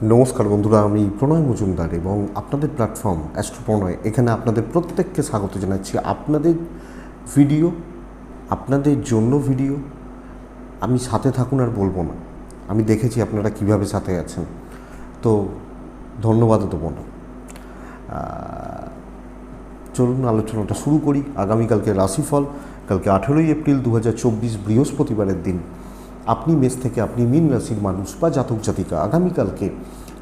নমস্কার বন্ধুরা, আমি প্রণয় মজুমদার এবং আপনাদের প্ল্যাটফর্ম অ্যাস্ট্রো প্রণয় এখানে আপনাদের প্রত্যেককে স্বাগত জানাচ্ছি। আপনাদের ভিডিও, আপনাদের জন্য ভিডিও। আমি সাথে থাকুন আর বলবো না, আমি দেখেছি আপনারা কিভাবে সাথে আছেন, তো ধন্যবাদ দেবো না। চলুন আলোচনাটা শুরু করি। আগামীকালকে রাশিফল, কালকে 18ই এপ্রিল 2024 বৃহস্পতিবারের দিন আপনি মেষ থেকে আপনি মীন রাশির মানুষ বা জাতক জাতিকা আগামীকালকে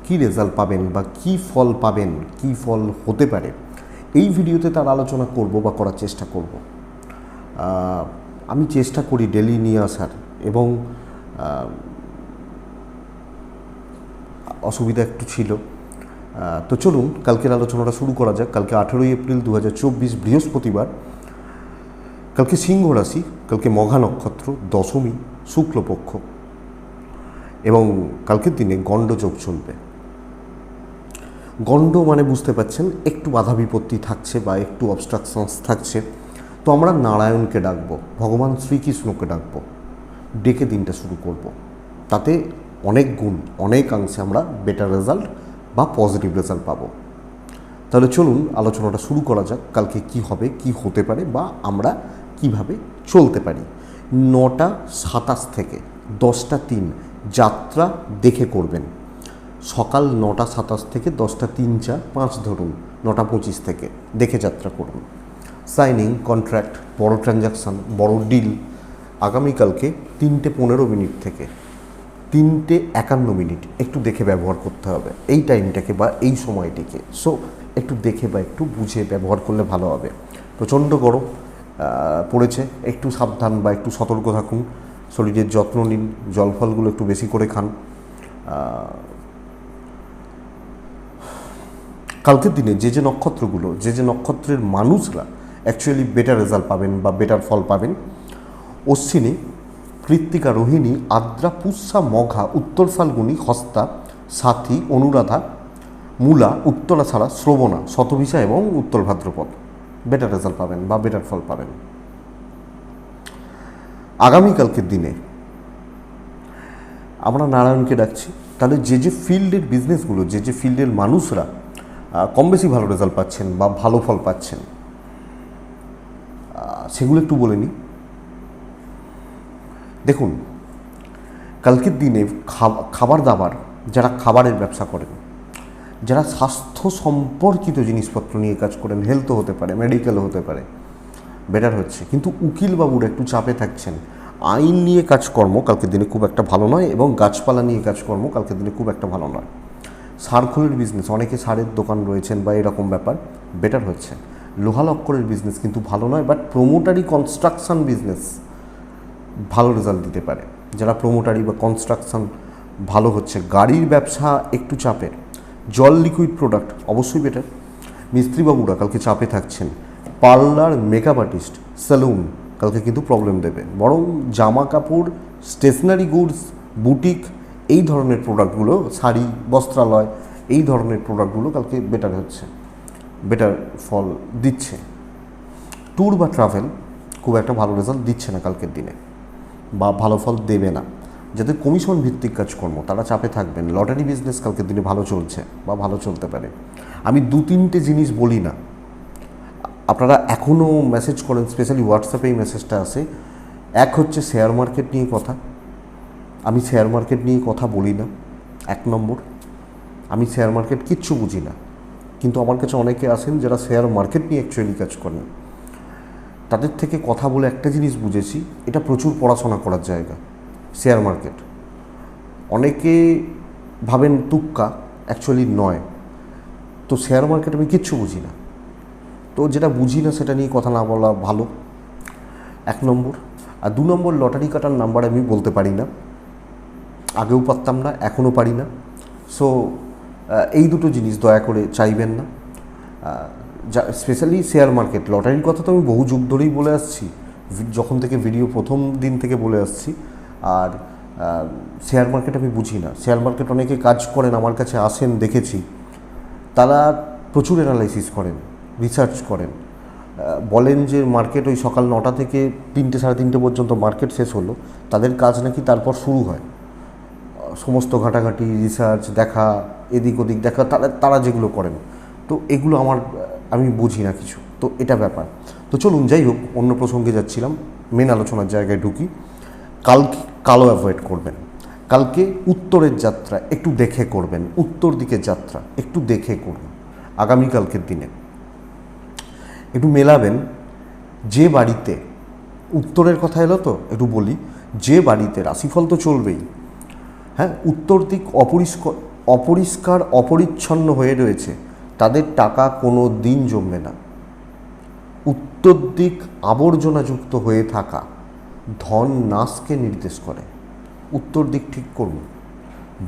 কী রেজাল্ট পাবেন বা কী ফল পাবেন, কী ফল হতে পারে, এই ভিডিওতে তার আলোচনা করব বা করার চেষ্টা করব। আমি চেষ্টা করি ডেলি নিয়ে আসার, এবং অসুবিধা একটু ছিল। তো চলুন কালকের আলোচনাটা শুরু করা যাক। কালকে 18ই এপ্রিল 2024 বৃহস্পতিবার, কালকে সিংহ রাশি, কালকে মঘা নক্ষত্র, দশমী, শুক্লপক্ষ, এবং কালকের দিনে গণ্ডযোগ চলবে। গণ্ড মানে বুঝতে পারছেন, একটু বাধা বিপত্তি থাকছে বা একটু অবস্ট্রাকশনস থাকছে। তো আমরা নারায়ণকে ডাকবো, ভগবান শ্রীকৃষ্ণকে ডাকবো, ডেকে দিনটা শুরু করব। তাতে অনেক গুণ, অনেকাংশে আমরা বেটার রেজাল্ট বা পজিটিভ রেজাল্ট পাবো। তাহলে চলুন আলোচনাটা শুরু করা যাক। কালকে কি হবে, কি হতে পারে, বা আমরা কিভাবে চলতে পারি। 9:27 থেকে 10:03 যাত্রা দেখে করবেন। সকাল 9:27 থেকে 10:03, 4, 5 ধরুন, 9:25 থেকে দেখে যাত্রা করুন। সাইনিং, কন্ট্রাক্ট, বড় ট্রানজাকশান, বড় ডিল আগামীকালকে 3:15 থেকে 3:51 একটু দেখে ব্যবহার করতে হবে এই টাইমটাকে বা এই সময়টিকে। সো একটু দেখে বা একটু বুঝে ব্যবহার করলে ভালো হবে। প্রচণ্ড গরম পড়েছে, একটু সাবধান বা একটু সতর্ক থাকুন, শরীরের যত্ন নিন, জল ফলগুলো একটু বেশি করে খান। কালকের দিনে যে নক্ষত্রগুলো, যে নক্ষত্রের মানুষরা অ্যাকচুয়ালি বেটার রেজাল্ট পাবেন বা বেটার ফল পাবেন: অশ্বিনী, কৃত্তিকা, রোহিণী, আদ্রা, পুষ্যা, মঘা, উত্তর ফাল্গুনী, হস্তা, সাথী, অনুরাধা, মূলা, উত্তরাষাঢ়া, শ্রবণা, শতভিষা এবং উত্তর ভাদ্রপদ বেটার রেজাল্ট পাবেন বা বেটার ফল পাবেন। আগামীকালকের দিনে আমরা নারায়ণকে ডাকছি। তাহলে যে ফিল্ডের বিজনেসগুলো, যে ফিল্ডের মানুষরা কম বেশি ভালো রেজাল্ট পাচ্ছেন বা ভালো ফল পাচ্ছেন, সেগুলো একটু বলে নিই। দেখুন, কালকের দিনে খাবার দাবার, যারা খাবারের ব্যবসা করেন, যারা স্বাস্থ্য সম্পর্কিত জিনিসপত্র নিয়ে কাজ করেন, হেলথও হতে পারে, মেডিকেলও হতে পারে, বেটার হচ্ছে। কিন্তু উকিলবাবুরা একটু চাপে থাকছেন। আইন নিয়ে কাজকর্ম কালকের দিনে খুব একটা ভালো নয়, এবং গাছপালা নিয়ে কাজকর্ম কালকের দিনে খুব একটা ভালো নয়। সারখোলের বিজনেস, অনেকে সারের দোকান রয়েছেন বা এরকম ব্যাপার, বেটার হচ্ছে। লোহা লক্করের বিজনেস কিন্তু ভালো নয়, বাট প্রোমোটারি কনস্ট্রাকশন বিজনেস ভালো রেজাল্ট দিতে পারে। যারা প্রোমোটারি বা কনস্ট্রাকশন ভালো হচ্ছে। গাড়ির ব্যবসা একটু চাপের। জল, লিকুইড প্রোডাক্ট অবশ্যই বেটার। মিস্ত্রিবাবুরা কালকে চাপে থাকছেন। পার্লার, মেকআপ আর্টিস্ট, সেলুন কালকে কিন্তু প্রবলেম দেবে। বরং জামা কাপড়, স্টেশনারি গুডস, বুটিক, এই ধরনের প্রোডাক্টগুলো, শাড়ি, বস্ত্রালয়, এই ধরনের প্রোডাক্টগুলো কালকে বেটার হচ্ছে, বেটার ফল দিচ্ছে। ট্যুর বা ট্রাভেল খুব একটা ভালো রেজাল্ট দিচ্ছে না কালকের দিনে, বা ভালো ফল দেবে না। যাদের কমিশন ভিত্তিক কাজকর্ম তারা চাপে থাকবেন। লটারি বিজনেস কালকের দিনে ভালো চলছে বা ভালো চলতে পারে। আমি 2-3টে জিনিস বলি না, আপনারা এখনও মেসেজ করেন, স্পেশালি হোয়াটসঅ্যাপে এই মেসেজটা আসে। এক হচ্ছে শেয়ার মার্কেট নিয়ে কথা। আমি শেয়ার মার্কেট নিয়ে কথা বলি না। 1 নম্বর, আমি শেয়ার মার্কেট কিচ্ছু বুঝি না। কিন্তু আমার কাছে অনেকে আসেন যারা শেয়ার মার্কেট নিয়ে অ্যাকচুয়ালি কাজ করেন। তাদের থেকে কথা বলে একটা জিনিস বুঝেছি, এটা প্রচুর পড়াশোনা করার জায়গা শেয়ার মার্কেট। অনেকে ভাবেন তুক্কা, অ্যাকচুয়ালি নয়। তো শেয়ার মার্কেট আমি কিচ্ছু বুঝি না, তো যেটা বুঝি না সেটা নিয়ে কথা না বলা ভালো, 1 নম্বর। আর 2 নম্বর, লটারি কাটার নাম্বার আমি বলতে পারি না, আগেও পারতাম না, এখনও পারি না। সো এই দুটো জিনিস দয়া করে চাইবেন না। যা স্পেশালি শেয়ার মার্কেট, লটারির কথা তো আমি বহু যুগ ধরেই বলে আসছি, যখন থেকে ভিডিও প্রথম দিন থেকে বলে আসছি। আর শেয়ার মার্কেট আমি বুঝি না। শেয়ার মার্কেট অনেকে কাজ করেন, আমার কাছে আসেন, দেখেছি, তারা প্রচুর অ্যানালাইসিস করেন, রিসার্চ করেন, বলেন যে মার্কেট ওই সকাল 9টা থেকে 3টে, 3:30 পর্যন্ত মার্কেট শেষ হলো, তাদের কাজ নাকি তারপর শুরু হয়। সমস্ত ঘাটাঘাটি রিসার্চ দেখা, এদিক ওদিক দেখা, তারা যেগুলো করেন, তো এগুলো আমি বুঝি না কিছু, তো এটা ব্যাপার। তো চলুন, যাই হোক, অন্য প্রসঙ্গে যাচ্ছিলাম, মেন আলোচনার জায়গায় ঢুকি। কালো অ্যাভয়েড করবেন। কালকে উত্তরের যাত্রা একটু দেখে করবেন, উত্তর দিকের যাত্রা একটু দেখে করুন। আগামীকালকের দিনে একটু মেলাবেন, যে বাড়িতে, উত্তরের কথা এলো তো একটু বলি, যে বাড়িতে রাশিফল তো চলবেই, হ্যাঁ, উত্তর দিক অপরিষ্কার অপরিচ্ছন্ন হয়ে রয়েছে, তাদের টাকা কোনো দিন জমবে না। উত্তর দিক আবর্জনাযুক্ত হয়ে থাকা ধন নাশকে নির্দেশ করে। উত্তর দিক ঠিক করুন।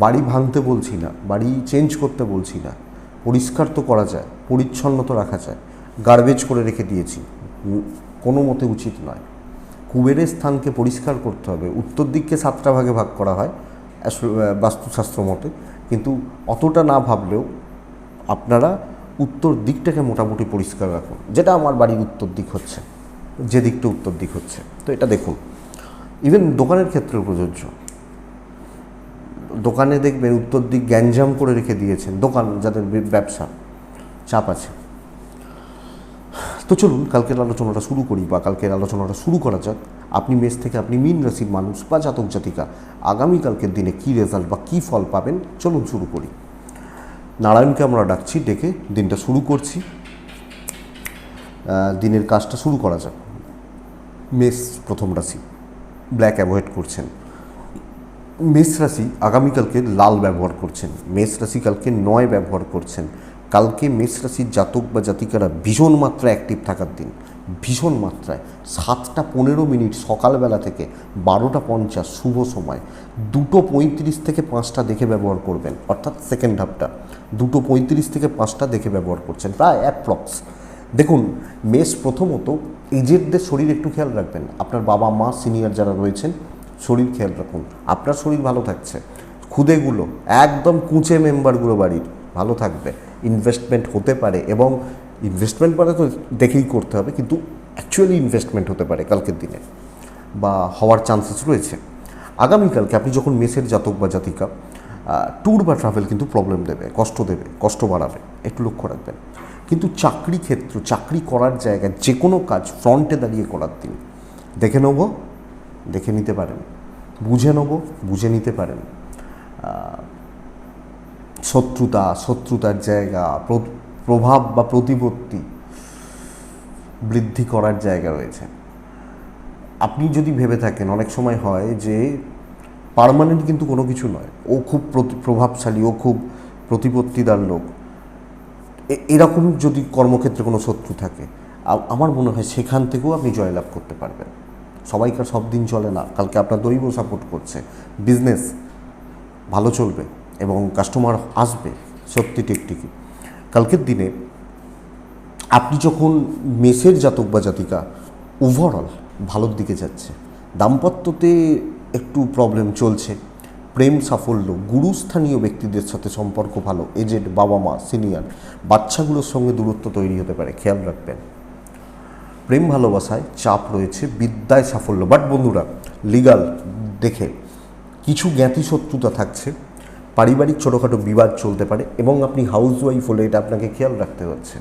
বাড়ি ভাঙতে বলছি না, বাড়ি চেঞ্জ করতে বলছি না, পরিষ্কার তো করা যায়, পরিচ্ছন্ন তো রাখা যায়। গার্বেজ করে রেখে দিয়েছি, কোনো মতে উচিত নয়। কুবেরের স্থানকে পরিষ্কার করতে হবে। উত্তর দিককে 7টা ভাগে ভাগ করা হয় বাস্তুশাস্ত্র মতে, কিন্তু অতটা না ভাবলেও আপনারা উত্তর দিকটাকে মোটামুটি পরিষ্কার রাখুন, যেটা আমার বাড়ির উত্তর দিক হচ্ছে, যে দিকটা উত্তর দিক হচ্ছে। তো এটা দেখুন, ইভেন দোকানের ক্ষেত্রেও প্রযোজ্য। দোকানে দেখবেন উত্তর দিক গ্যাঞ্জাম করে রেখে দিয়েছেন, দোকান যাদের ব্যবসা, চাপ আছে। তো চলুন কালকের আলোচনাটা শুরু করি, বা কালকের আলোচনাটা শুরু করা যাক। আপনি মেষ থেকে, আপনি মীন রাশির মানুষ বা জাতক জাতিকা, আগামীকালকের দিনে কী রেজাল্ট বা কী ফল পাবেন, চলুন শুরু করি। নারায়ণকে আমরা ডাকছি, ডেকে দিনটা শুরু করছি। দিনের কাজটা শুরু করা যাক। মেষ প্রথম রাশি, ব্ল্যাক অ্যাভয়েড করছেন। মেষ রাশি আগামীকালকে লাল ব্যবহার করছেন। মেষ রাশি কালকে 9 ব্যবহার করছেন। কালকে মেষ রাশির জাতক বা জাতিকারা ভীষণ মাত্রায় অ্যাক্টিভ থাকার দিন, ভীষণ মাত্রায়। 7:15 সকালবেলা থেকে 12:50 শুভ সময়, 2:35 থেকে 5টা দেখে ব্যবহার করবেন, অর্থাৎ সেকেন্ড হাফটা 2:35 থেকে 5টা দেখে ব্যবহার করছেন, প্রায় অ্যাপ্রক্স। দেখুন, মেষ প্রথমত এজেডদের শরীর একটু খেয়াল রাখবেন। আপনার বাবা মা সিনিয়র যারা রয়েছেন, শরীর খেয়াল রাখুন। আপনার শরীর ভালো থাকছে, খুদেগুলো একদম কুঁচে মেম্বারগুলো বাড়ির ভালো থাকবে। ইনভেস্টমেন্ট হতে পারে, এবং ইনভেস্টমেন্ট মানে তো দেখেই করতে হবে, কিন্তু অ্যাকচুয়ালি ইনভেস্টমেন্ট হতে পারে কালকের দিনে, বা হওয়ার চান্সেস রয়েছে। আগামীকালকে আপনি যখন মেষের জাতক বা জাতিকা, ট্যুর বা ট্রাভেল কিন্তু প্রবলেম দেবে, কষ্ট বাড়াবে, একটু লক্ষ্য রাখবেন। কিন্তু চাকরি ক্ষেত্র, চাকরি করার জায়গায় যে কোনো কাজ ফ্রন্টে দাঁড়িয়ে করার দিন। দেখে নেব, দেখে নিতে পারেন, বুঝে নেব, বুঝে নিতে পারেন। শত্রুতার জায়গা, প্রভাব বা প্রতিপত্তি বৃদ্ধি করার জায়গা রয়েছে। আপনি যদি ভেবে থাকেন, অনেক সময় হয় যে পার্মানেন্ট কিন্তু কোনো কিছু নয়, ও খুব প্রভাবশালী, ও খুব প্রতিপত্তিদার লোক, এরকম যদি কর্মক্ষেত্রে কোনো শত্রু থাকে, আমার মনে হয় সেখান থেকেও আপনি জয়লাভ করতে পারবেন। সবাইকার সব দিন চলে না, কালকে আপনার দৈব সাপোর্ট করছে, বিজনেস ভালো চলবে এবং কাস্টমার আসবে সত্যি টিকটিকি। কালকের দিনে আপনি যখন মেষের জাতক বা জাতিকা, ওভারঅল ভালোর দিকে যাচ্ছে। দাম্পত্যতে একটু প্রবলেম চলছে, প্রেম সাফল্য, গুরুস্থানীয় ব্যক্তিদের সাথে সম্পর্ক ভালো, এজেড বাবা মা সিনিয়র, বাচ্চাগুলোর সঙ্গে দূরত্ব তৈরি হতে পারে, খেয়াল রাখবেন। প্রেম ভালোবাসায় চাপ রয়েছে, বিদ্যায় সাফল্য, বাট বন্ধুরা লিগাল দেখে কিছু জ্ঞাতি শত্রুতা থাকছে, পারিবারিক ছোটোখাটো বিবাদ চলতে পারে, এবং আপনি হাউসওয়াইফ হলে এটা আপনাকে খেয়াল রাখতে হচ্ছে।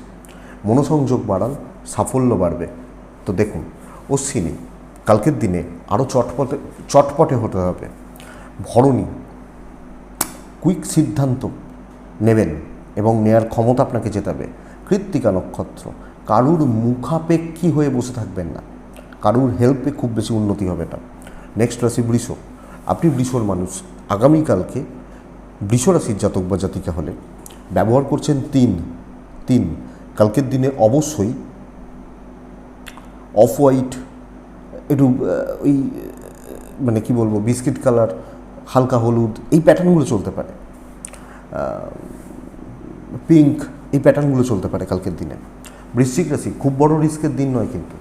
মনোসংযোগ বাড়ান, সাফল্য বাড়বে। তো দেখুন, অশ্বিনী কালকের দিনে আরও চটপটে হতে হবে। ভরণী কুইক সিদ্ধান্ত নেবেন এবং নেয়ার ক্ষমতা আপনাকে জেতাবে। কৃত্তিকা নক্ষত্র, কারুর মুখাপেক্ষী হয়ে বসে থাকবেন না, কারুর হেল্পে খুব বেশি উন্নতি হবে না। নেক্সট রাশি বৃষ। আপনি বৃষর মানুষ, আগামীকালকে বৃষ রাশির জাতক বা জাতিকা হলে ব্যবহার করছেন 3। কালকের দিনে অবশ্যই অফ হোয়াইট, একটু ওই মানে কি বলবো, বিস্কিট কালার, হালকা হলুদ, এই প্যাটার্নগুলো চলতে পারে, পিঙ্ক, এই প্যাটার্নগুলো চলতে পারে কালকের দিনে। বৃশ্চিক রাশি খুব বড় রিস্কের দিন নয়, কিন্তু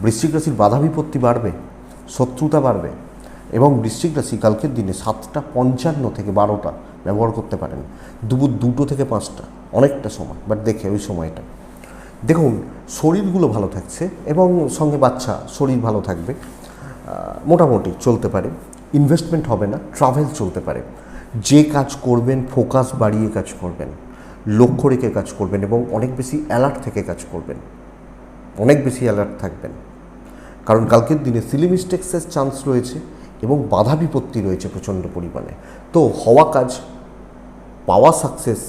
বৃশ্চিক রাশির বাধা বিপত্তি বাড়বে, শত্রুতা বাড়বে, এবং বৃশ্চিক রাশি কালকের দিনে 7:55 থেকে 12টা ব্যবহার করতে পারেন। দুপুর 2টো থেকে 5টা অনেকটা সময়, বাট দেখে ওই সময়টা দেখুন শরীরগুলো ভালো থাকছে, এবং সঙ্গে বাচ্চা শরীর ভালো থাকবে, মোটামুটি চলতে পারে। ইনভেস্টমেন্ট হবে না, ট্রাভেল চলতে পারে। যে কাজ করবেন ফোকাস বাড়িয়ে কাজ করবেন, লক্ষ্য রেখে কাজ করবেন এবং অনেক বেশি অ্যালার্ট থেকে কাজ করবেন, অনেক বেশি অ্যালার্ট থাকবেন। কারণ কালকের দিনে সিলি মিস্টেক্সের চান্স রয়েছে এবং বাধা বিপত্তি রয়েছে প্রচণ্ড পরিমাণে। তো হওয়া কাজ, পাওয়া সাকসেস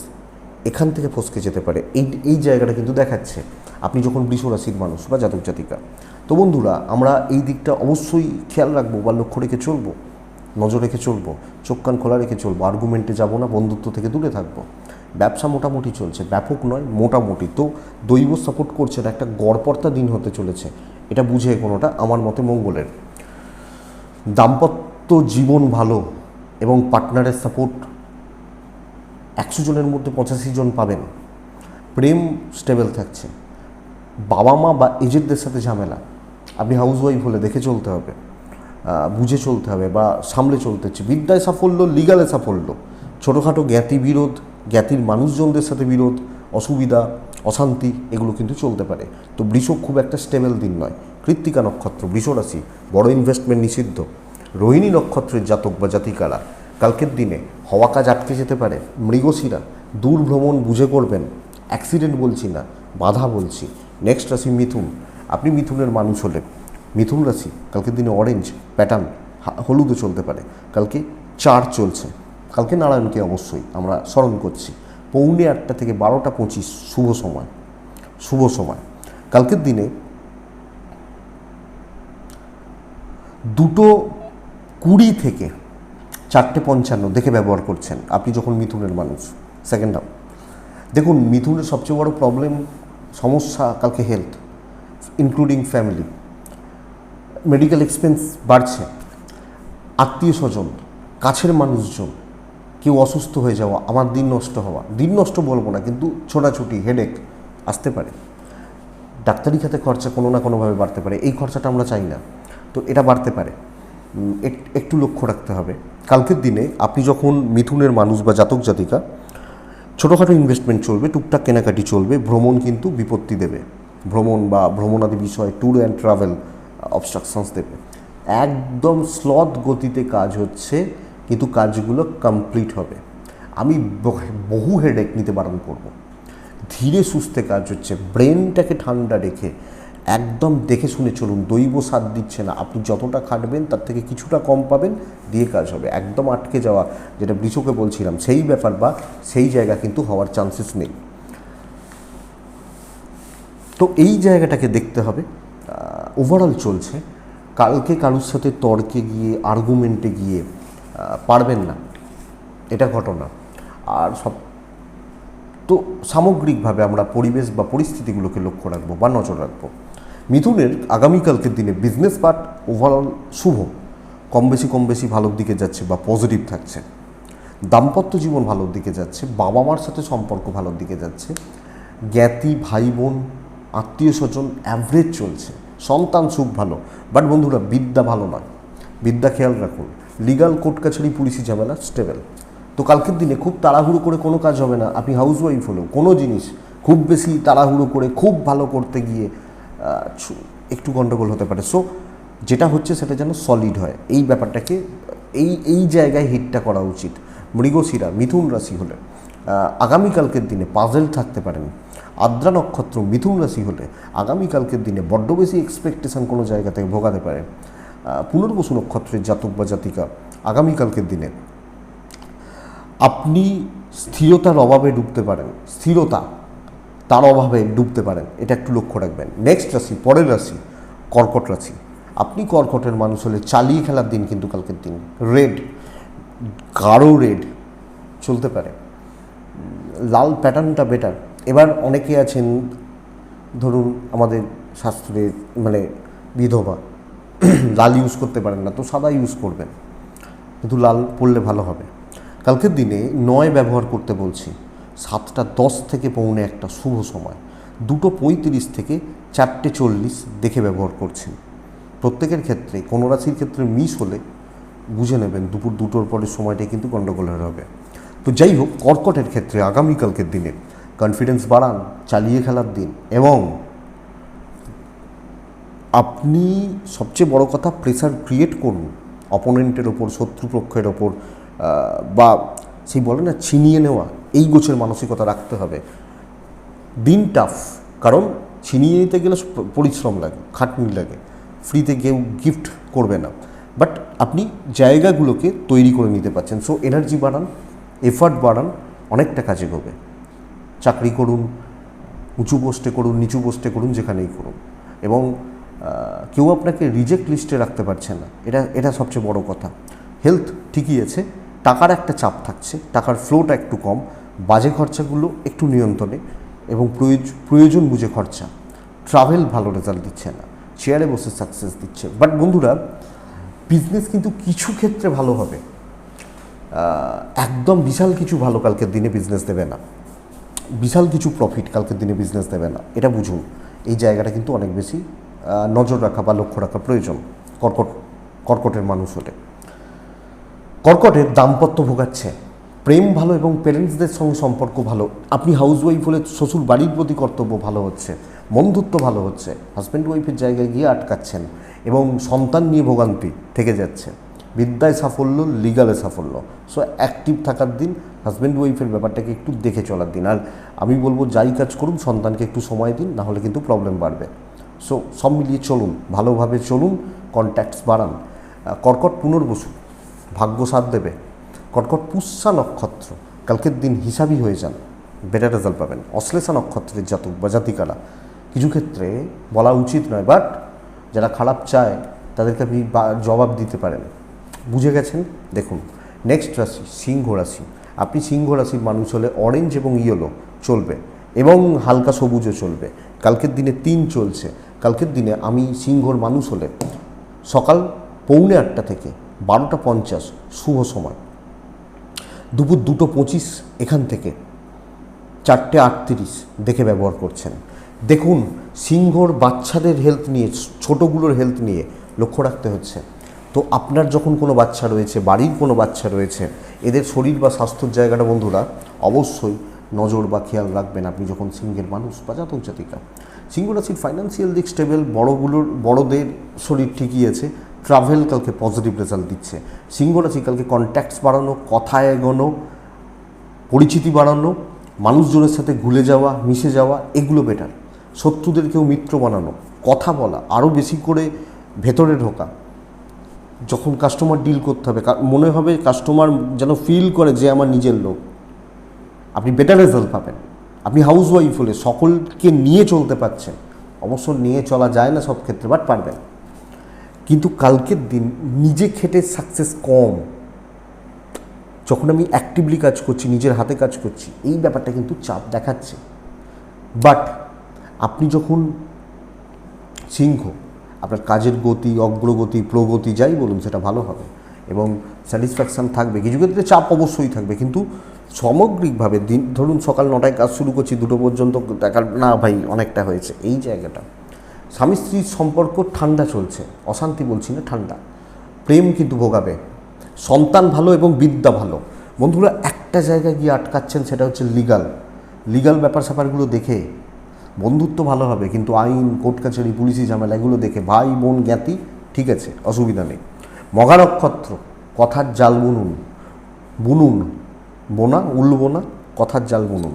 এখান থেকে ফসকে যেতে পারে, এই জায়গাটা কিন্তু দেখাচ্ছে আপনি যখন বৃষ রাশির মানুষ বা জাতক জাতিকা। তো বন্ধুরা, আমরা এই দিকটা অবশ্যই খেয়াল রাখবো বা লক্ষ্য রেখে চলবো, নজর রেখে চলবো, চোখ কান খোলা রেখে চলবো, আর্গুমেন্টে যাবো না, বন্ধুত্ব থেকে দূরে থাকবো। ব্যবসা মোটামুটি চলছে, ব্যাপক নয়, মোটামুটি। তো দৈব সাপোর্ট করছে না, একটা গড়পড়তা দিন হতে চলেছে, এটা বুঝে কোনোটা আমার মতে মঙ্গলের। দাম্পত্য জীবন ভালো এবং পার্টনারের সাপোর্ট 100 জনের মধ্যে 85 জন পাবেন। প্রেম স্টেবল থাকছে। বাবা মা বা এজেন্টদের সাথে ঝামেলা, আপনি হাউসওয়াইফ হলে দেখে চলতে হবে, বুঝে চলতে হবে বা সামলে চলতে হচ্ছে। বিদ্যায় সাফল্য, লিগালে সাফল্য, ছোটোখাটো জ্ঞাতি বিরোধ, জ্ঞাতির মানুষজনদের সাথে বিরোধ, অসুবিধা, অশান্তি এগুলো কিন্তু চলতে পারে। তো বৃষ খুব একটা স্টেবল দিন নয়। কৃত্তিকা নক্ষত্র, বৃষ রাশি, বড় ইনভেস্টমেন্ট নিষিদ্ধ। রোহিণী নক্ষত্রের জাতক বা জাতিকারা কালকের দিনে হওয়া কাজ আটকে যেতে পারে। মৃগশিরা, দূর ভ্রমণ বুঝে করবেন, অ্যাক্সিডেন্ট বলছি না, বাধা বলছি। নেক্সট রাশি মিথুন, আপনি মিথুনের মানুষ হলে মিথুন রাশি কালকের দিনে অরেঞ্জ প্যাটার্ন, হলুদও চলতে পারে। কালকে 4 চলছে, কালকে নারায়ণকে অবশ্যই আমরা স্মরণ করছি। 8:45 থেকে 12:25 শুভ সময়, শুভ সময়। কালকের দিনে 2:20 থেকে 4:55 দেখে ব্যবহার করছেন আপনি যখন মিথুনের মানুষ। সেকেন্ড হাফ দেখুন, মিথুনের সবচেয়ে বড় প্রবলেম, সমস্যা কালকে health, including family. Medical expense বাড়ছে, আত্মীয় স্বজন, কাছের মানুষজন কেউ অসুস্থ হয়ে যাওয়া, আমার দিন নষ্ট হওয়া, দিন নষ্ট বলবো না কিন্তু ছোটাছুটি, হেডেক আসতে পারে। ডাক্তারি খাতে খরচা কোনো না কোনোভাবে বাড়তে পারে, এই খরচাটা আমরা চাই না, তো এটা বাড়তে পারে, একটু লক্ষ্য রাখতে হবে। কালকের দিনে আপনি যখন মিথুনের মানুষ বা জাতক জাতিকা, ছোটোখাটো ইনভেস্টমেন্ট চলবে, টুকটাক কেনাকাটি চলবে, ভ্রমণ কিন্তু বিপত্তি দেবে, ভ্রমণ বা ভ্রমণাদি বিষয়ে ট্যুর অ্যান্ড ট্রাভেল অবস্ট্রাকশনস দেবে। একদম স্লথ গতিতে কাজ হচ্ছে কিন্তু কাজগুলো কমপ্লিট হবে। আমি বহু হেডেক নিতে বারণ করব। ধীরে সুস্থে কাজ হচ্ছে, ব্রেনটাকে ঠান্ডা রেখে একদম দেখে শুনে চলুন। দৈব সাথ দিচ্ছে না, আপনি যতটা খাটবেন তার থেকে কিছুটা কম পাবেন, দিয়ে কাজ হবে। একদম আটকে যাওয়া, যেটা বৃষকে বলছিলাম, সেই ব্যাপার বা সেই জায়গা কিন্তু হওয়ার চান্সেস নেই। তো এই জায়গাটাকে দেখতে হবে। ওভারঅল চলছে, কালকে কারুর সাথে তর্কে গিয়ে, আর্গুমেন্টে গিয়ে পারবেন না, এটা ঘটনা। আর সব তো সামগ্রিকভাবে আমরা পরিবেশ বা পরিস্থিতিগুলোকে লক্ষ্য রাখবো বা নজর রাখবো। মিথুনের আগামীকালকের দিনে বিজনেস পার্ট ওভারঅল শুভ, কম বেশি ভালোর দিকে যাচ্ছে বা পজিটিভ থাকছে। দাম্পত্য জীবন ভালোর দিকে যাচ্ছে, বাবা মার সাথে সম্পর্ক ভালোর দিকে যাচ্ছে। জ্ঞাতি, ভাই বোন, আত্মীয় স্বজন অ্যাভারেজ চলছে। সন্তান সুখ ভালো, বাট বন্ধুরা বিদ্যা ভালো নয়, বিদ্যা খেয়াল রাখুন। লিগাল কোর্ট কাছারি, পুলিশি ঝামেলা স্টেবল। তো কালকের দিনে খুব তাড়াহুড়ো করে কোনো কাজ হবে না। আপনি হাউসওয়াইফ হলেও কোনো জিনিস খুব বেশি তাড়াহুড়ো করে খুব ভালো করতে গিয়ে একটু গণ্ডগোল হতে পারে। সো যেটা হচ্ছে সেটা যেন সলিড হয়, এই ব্যাপারটাকে এই জায়গায় হিটটা করা উচিত। মৃগশিরা, মিথুন রাশি হলে আগামীকালকের দিনে পাজেল থাকতে পারেন। আদ্রা নক্ষত্র, মিথুন রাশি হলে আগামীকালকের দিনে বড্ড বেশি এক্সপেকটেশন কোনো জায়গা থেকে ভোগাতে পারে। পুনর্বসু নক্ষত্রের জাতক বা জাতিকা আগামীকালকের দিনে আপনি স্থিরতার অভাবে ডুবতে পারেন, স্থিরতা তার অভাবে ডুবতে পারেন, এটা একটু লক্ষ্য রাখবেন। নেক্সট রাশি, পরের রাশি কর্কট রাশি। আপনি কর্কটের মানুষ হলে চালিয়ে খেলার দিন কিন্তু কালকের দিন। রেড, গাঢ় রেড চলতে পারে, লাল প্যাটার্নটা বেটার। এবার অনেকে আছেন, ধরুন আমাদের শাস্ত্রে মানে বিধবা, লাল ইউজ করতে পারেন না, তো সাদা ইউজ করবেন, কিন্তু লাল পরলে ভালো হবে। কালকের দিনে 9 ব্যবহার করতে বলছি। 7:10 থেকে 1:45 শুভ সময়। 2:35 থেকে 4:40 দেখে ব্যবহার করছেন। প্রত্যেকের ক্ষেত্রে, কোনো রাশির ক্ষেত্রে মিস হলে বুঝে নেবেন দুপুর 2টোর পরের সময়টাই কিন্তু গণ্ডগোলের হবে। তো যাই হোক, কর্কটের ক্ষেত্রে আগামীকালকের দিনে কনফিডেন্স বাড়ান, চালিয়ে খেলার দিন, এবং আপনি সবচেয়ে বড় কথা প্রেসার ক্রিয়েট করুন অপোনেন্টের ওপর, শত্রুপক্ষের ওপর বা সেই বলে না ছিনিয়ে নেওয়া, এই গোছের মানসিকতা রাখতে হবে। দিন টাফ, কারণ ছিনিয়ে নিতে গেলে পরিশ্রম লাগে, খাটনি লাগে, ফ্রিতে কেউ গিফট করবে না, বাট আপনি জায়গাগুলোকে তৈরি করে নিতে পারছেন। সো এনার্জি বাড়ান, এফার্ট বাড়ান, অনেকটা কাজে হবে। চাকরি করুন, উঁচু পোস্টে করুন, নিচু পোস্টে করুন, যেখানেই করুন, এবং কেউ আপনাকে রিজেক্ট লিস্টে রাখতে পারছে না, এটা সবচেয়ে বড় কথা। হেলথ ঠিকই আছে, টাকার একটা চাপ থাকছে, টাকার ফ্লোটা একটু কম, বাজে খরচাগুলো একটু নিয়ন্ত্রণে, এবং প্রয়োজন বুঝে খরচা। ট্রাভেল ভালো রেজাল্ট দিচ্ছে না, চেয়ারে বসে সাকসেস দিচ্ছে। বাট বন্ধুরা, বিজনেস কিন্তু কিছু ক্ষেত্রে ভালো হবে, একদম বিশাল কিছু ভালো কালকের দিনে বিজনেস দেবে না, বিশাল কিছু প্রফিট কালকের দিনে বিজনেস দেবে না, এটা বুঝুন। এই জায়গাটা কিন্তু অনেক বেশি নজর রাখা বা লক্ষ্য রাখা প্রয়োজন কর্কটের মানুষ হলে। কর্কটের দাম্পত্য ভোগাচ্ছে, প্রেম ভালো এবং প্যারেন্টসদের সঙ্গে সম্পর্ক ভালো। আপনি হাউসওয়াইফ হলে শ্বশুর বাড়ির প্রতি কর্তব্য ভালো হচ্ছে, বন্ধুত্ব ভালো হচ্ছে, হাজব্যান্ড ওয়াইফের জায়গায় গিয়ে আটকাচ্ছেন এবং সন্তান নিয়ে ভোগান্তি থেকে যাচ্ছে। বিদ্যায় সাফল্য, লিগালে সাফল্য। সো অ্যাক্টিভ থাকার দিন, হাজব্যান্ড ওয়াইফের ব্যাপারটাকে একটু দেখে চলার দিন। আর আমি বলবো যাই কাজ করুন সন্তানকে একটু সময় দিন, নাহলে কিন্তু প্রবলেম বাড়বে। সো সব মিলিয়ে চলুন, ভালোভাবে চলুন, কন্ট্যাক্টস বাড়ান। কর্কট পুনর্বসু, ভাগ্য সাথ দেবে। কর্কট পুষ্যা নক্ষত্র, কালকের দিন হিসাবই হয়ে যান, বেটার রেজাল্ট পাবেন। অশ্লেষা নক্ষত্রের জাতক বা জাতিকারা, কিছু ক্ষেত্রে বলা উচিত নয়, বাট যারা খারাপ চায় তাদেরকে আপনি জবাব দিতে পারেন। বুঝে গেছেন? দেখুন, নেক্সট রাশি সিংহ রাশি। আপনি সিংহ রাশির মানুষ হলে অরেঞ্জ এবং ইয়েলো চলবে, এবং হালকা সবুজও চলবে। কালকের দিনে 3 চলছে। কালকের দিনে আমি সিংহর মানুষ হলে সকাল 8:45 থেকে 12:50 শুভ সময়, দুপুর 2:25 এখান থেকে 4:38 দেখে ব্যবহার করছেন। দেখুন, সিংহর বাচ্চাদের হেলথ নিয়ে, ছোটোগুলোর হেলথ নিয়ে লক্ষ্য রাখতে হচ্ছে। তো আপনার যখন কোনো বাচ্চা রয়েছে, বাড়ির কোনো বাচ্চা রয়েছে, এদের শরীর বা স্বাস্থ্যের জায়গাটা বন্ধুরা অবশ্যই নজর বা খেয়াল রাখবেন আপনি যখন সিংহের মানুষ বা জাতক জাতিকা। সিংহ রাশির ফাইন্যান্সিয়াল দিক স্টেবল, বড়দের শরীর ঠিকই আছে। ট্রাভেল কালকে পজিটিভ রেজাল্ট দিচ্ছে। সিংহ রাশি কালকে কন্ট্যাক্টস বাড়ানো, কথা এগোনো, পরিচিতি বাড়ানো, মানুষজনের সাথে ঘুলে যাওয়া, মিশে যাওয়া, এগুলো বেটার। শত্রুদেরকেও মিত্র বানানো, কথা বলা, আরও বেশি করে ভেতরে ঢোকা। যখন কাস্টমার ডিল করতে হবে, মনে হবে কাস্টমার যেন ফিল করে যে আমার নিজের লোক, আপনি বেটার রেজাল্ট পাবেন। আপনি হাউসওয়াইফ হলে সকলকে নিয়ে চলতে পারছেন। অবশ্য নিয়ে চলা যায় না সব ক্ষেত্রে, বাট পারবেন। কিন্তু কালকের দিন নিজে খেটে সাকসেস কম। যখন আমি অ্যাক্টিভলি কাজ করছি, নিজের হাতে কাজ করছি, এই ব্যাপারটা কিন্তু চাপ দেখাচ্ছে। বাট আপনি যখন সিংহ, আপনার কাজের গতি, অগ্রগতি, প্রগতি যাই বলুন সেটা ভালো হবে এবং স্যাটিসফ্যাকশান থাকবে। কিছু ক্ষেত্রে চাপ অবশ্যই থাকবে, কিন্তু সামগ্রিকভাবে দিন, ধরুন সকাল 9টায় কাজ শুরু করছি, 2টো পর্যন্ত দেখার না ভাই অনেকটা হয়েছে, এই জায়গাটা। স্বামী স্ত্রীর সম্পর্ক ঠান্ডা চলছে, অশান্তি বলছি না, ঠান্ডা। প্রেম কিন্তু ভোগাবে। সন্তান ভালো এবং বিদ্যা ভালো। বন্ধুরা, একটা জায়গায় গিয়ে আটকাচ্ছেন, সেটা হচ্ছে লিগাল ব্যাপার স্যাপারগুলো দেখে। বন্ধুত্ব ভালো হবে, কিন্তু আইন, কোর্ট কাছারি, পুলিশি ঝামেলা এগুলো দেখে। ভাই বোন জ্ঞাতি ঠিক আছে, অসুবিধা নেই। মঘা নক্ষত্র, কথার জাল উলবো না, কথার জাল বুনুন।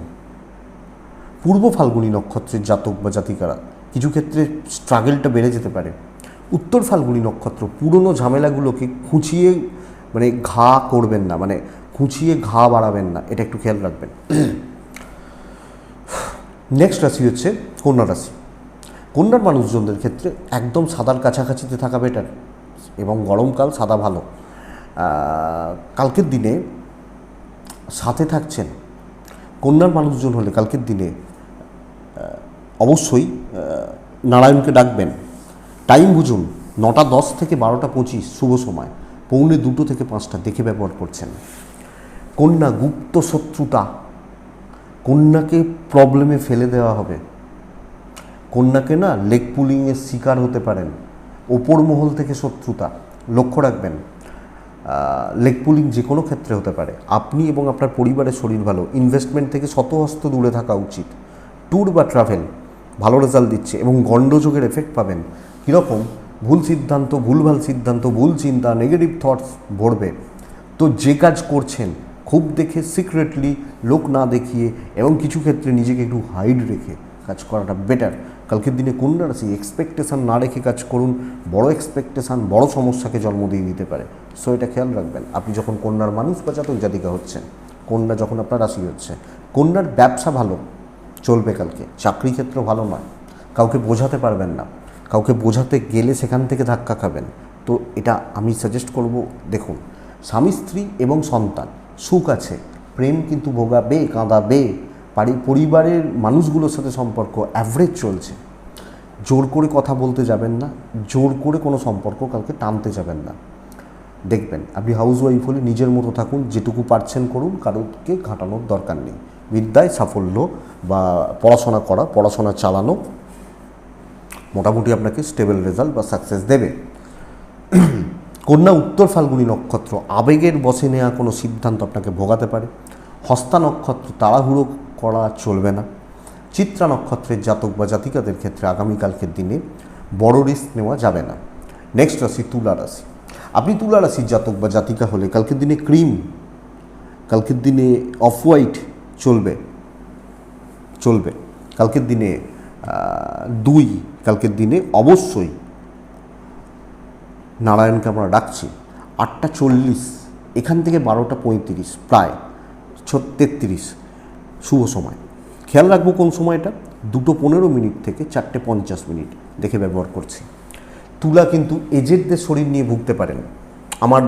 পূর্ব ফাল্গুনী নক্ষত্রের জাতক বা জাতিকারা, কিছু ক্ষেত্রে স্ট্রাগলটা বেড়ে যেতে পারে। উত্তর ফাল্গুনী নক্ষত্র, পুরনো ঝামেলাগুলোকে খুঁচিয়ে ঘা করবেন না, খুঁচিয়ে ঘা বাড়াবেন না, এটা একটু খেয়াল রাখবেন। নেক্সট রাশি হচ্ছে কন্যা রাশি। কন্যার মানুষজনদের ক্ষেত্রে একদম সাদার কাছাকাছিতে থাকা বেটার, এবং গরমকাল সাদা ভালো। কালকের দিনে সাথে থাকছেন কন্যার মানুষজন হলে কালকের দিনে অবশ্যই নারায়ণকে ডাকবেন। টাইম বুঝুন, 9:10 থেকে 12:25 শুভ সময়, 2:45 থেকে 5টা দেখে ব্যবহার করছেন। কন্যা, গুপ্ত শত্রুতা, কন্যাকে প্রবলেমে ফেলে দেওয়া হবে। কন্যাকে না লেগ পুলিংয়ের শিকার হতে পারেন, ওপর মহল থেকে শত্রুতা, লক্ষ্য রাখবেন। লেগ পুলিং যে কোনো ক্ষেত্রে হতে পারে। আপনি এবং আপনার পরিবারের শরীর ভালো, ইনভেস্টমেন্ট থেকে শতহস্ত দূরে থাকা উচিত। ট্যুর বা ট্রাভেল ভালো রেজাল্ট দিচ্ছে এবং গণ্ডযোগের এফেক্ট পাবেন। কীরকম? ভুল সিদ্ধান্ত, ভুলভাল সিদ্ধান্ত, ভুল চিন্তা, নেগেটিভ থটস ভরবে। তো যে কাজ করছেন খুব দেখে সিক্রেটলি, লোক না দেখিয়ে এবং কিছু ক্ষেত্রে নিজেকে একটু হাইড রেখে কাজ করাটা বেটার। কালকের দিনে কন্যা রাশি এক্সপেকটেশান না রেখে কাজ করুন, বড় এক্সপেকটেশান বড় সমস্যাকে জন্ম দিয়ে দিতে পারে। সো এটা খেয়াল রাখবেন আপনি যখন কন্যার মানুষ বা জাতক জাতিকা হচ্ছেন, কন্যা যখন আপনার রাশি হচ্ছে। কন্যার ব্যবসা ভালো চলবে কালকে, চাকরি ক্ষেত্র ভালো নয়, কাউকে বোঝাতে পারবেন না, কাউকে বোঝাতে গেলে সেখান থেকে ধাক্কা খাবেন। তো এটা আমি সাজেস্ট করব, দেখুন স্বামী স্ত্রী এবং সন্তান সুখ আছে, প্রেম কিন্তু ভোগাবে, কাঁদাবে, পরিবারের মানুষগুলোর সাথে সম্পর্ক অ্যাভারেজ চলছে। জোর করে কথা বলতে যাবেন না, জোর করে কোনো সম্পর্ক কালকে টানতে যাবেন না। দেখবেন আপনি হাউস ওয়াইফ হলে নিজের মতো থাকুন, যেটুকু পারছেন করুন, কারোকে ঘাটানোর দরকার নেই। বিদ্যায় সাফল্য বা পড়াশোনা করা, পড়াশোনা চালানো মোটামুটি আপনাকে স্টেবল রেজাল্ট বা সাকসেস দেবে। কন্যা উত্তর ফাল্গুনী নক্ষত্র, আবেগের বশে নেওয়া কোনো সিদ্ধান্ত আপনাকে ভোগাতে পারে। হস্তা নক্ষত্র, তাড়াহুড়ো করা চলবে না। চিত্রা নক্ষত্রের জাতক বা জাতিকাদের ক্ষেত্রে আগামীকালকের দিনে বড় রিস্ক নেওয়া যাবে না। নেক্সট রাশি তুলা রাশি। আপনি তুলা রাশির জাতক বা জাতিকা হলে কালকের দিনে ক্রিম, কালকের দিনে অফ হোয়াইট চলবে। কালকের দিনে দুই, কালকের দিনে অবশ্যই নারায়ণকে আমরা ডাকছি। 8টা 40 এখান থেকে 12টা 35 প্রায় 33 শুভ সময়। খেয়াল রাখবো কোন সময়টা, 2:15 থেকে 4:50 দেখে ব্যবহার করছি। তুলা কিন্তু এজেডদের শরীর নিয়ে ভুগতে পারেন। আমার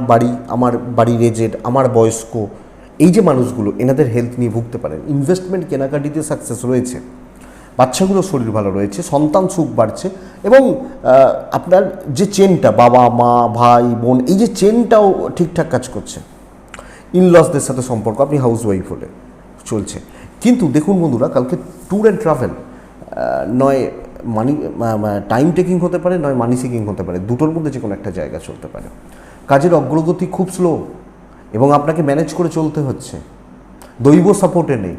বাড়ির এজেড, আমার বয়স্ক, এই যে মানুষগুলো এনাদের হেলথ নিয়ে ভুগতে পারেন। ইনভেস্টমেন্ট কেনাকাটিতে সাকসেস রয়েছে, বাচ্চাগুলোর শরীর ভালো রয়েছে, সন্তান সুখ বাড়ছে এবং আপনার যে চেনটা বাবা মা ভাই বোন, এই যে চেনটাও ঠিকঠাক কাজ করছে। ইনলসদের সাথে সম্পর্ক, আপনি হাউস ওয়াইফ হলে চলছে। কিন্তু দেখুন বন্ধুরা, কালকে ট্যুর অ্যান্ড ট্রাভেল নয় মানি টাইম টেকিং হতে পারে, নয় মানি সিকিং হতে পারে, দুটোর মধ্যে যে কোনো একটা জায়গা চলতে পারে। কাজের অগ্রগতি খুব স্লো এবং আপনাকে ম্যানেজ করে চলতে হচ্ছে, দৈব সাপোর্টে নেই।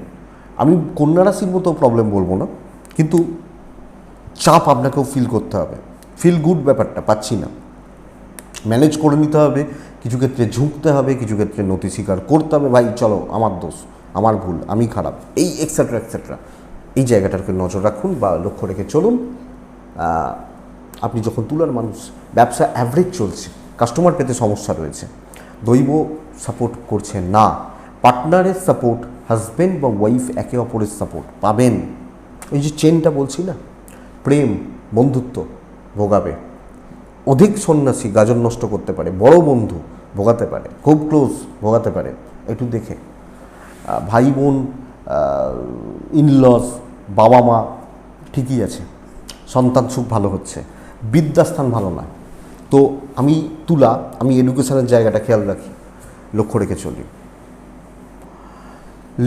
আমি কন্যা রাশির মতো প্রবলেম বলবো না, কিন্তু চাপ আপনাকেও ফিল করতে হবে। ফিল গুড ব্যাপারটা পাচ্ছি না, ম্যানেজ করে নিতে হবে, কিছু ক্ষেত্রে ঝুঁকতে হবে, কিছু ক্ষেত্রে নতি স্বীকার করতে হবে, ভাই চলো আমার দোষ, আমার ভুল, আমি খারাপ, এই এক্সেট্রা এক্সেট্রা। এই জায়গাটাকে নজর রাখুন বা লক্ষ্য রেখে চলুন। আপনি যখন তুলার মানুষ, ব্যবসা অ্যাভারেজ চলছে, কাস্টমার পেতে সমস্যা রয়েছে, দৈব সাপোর্ট করছে না, পার্টনারের সাপোর্ট, হাজব্যান্ড বা ওয়াইফ একে অপরের সাপোর্ট পাবেন। এই যে চেনটা বলছি না, প্রেম বন্ধুত্ব ভোগাবে। অধিক সন্ন্যাসী গাজন নষ্ট করতে পারে, বড় বন্ধু ভোগাতে পারে, খুব ক্লোজ ভোগাতে পারে, একটু দেখে। ভাই বোন, ইনলস, বাবা মা ঠিকই আছে, সন্তান সুখ ভালো হচ্ছে, বিদ্যাস্থান ভালো নয়। তো আমি এডুকেশনের জায়গাটা খেয়াল রাখি, লক্ষ্য রেখে চলি।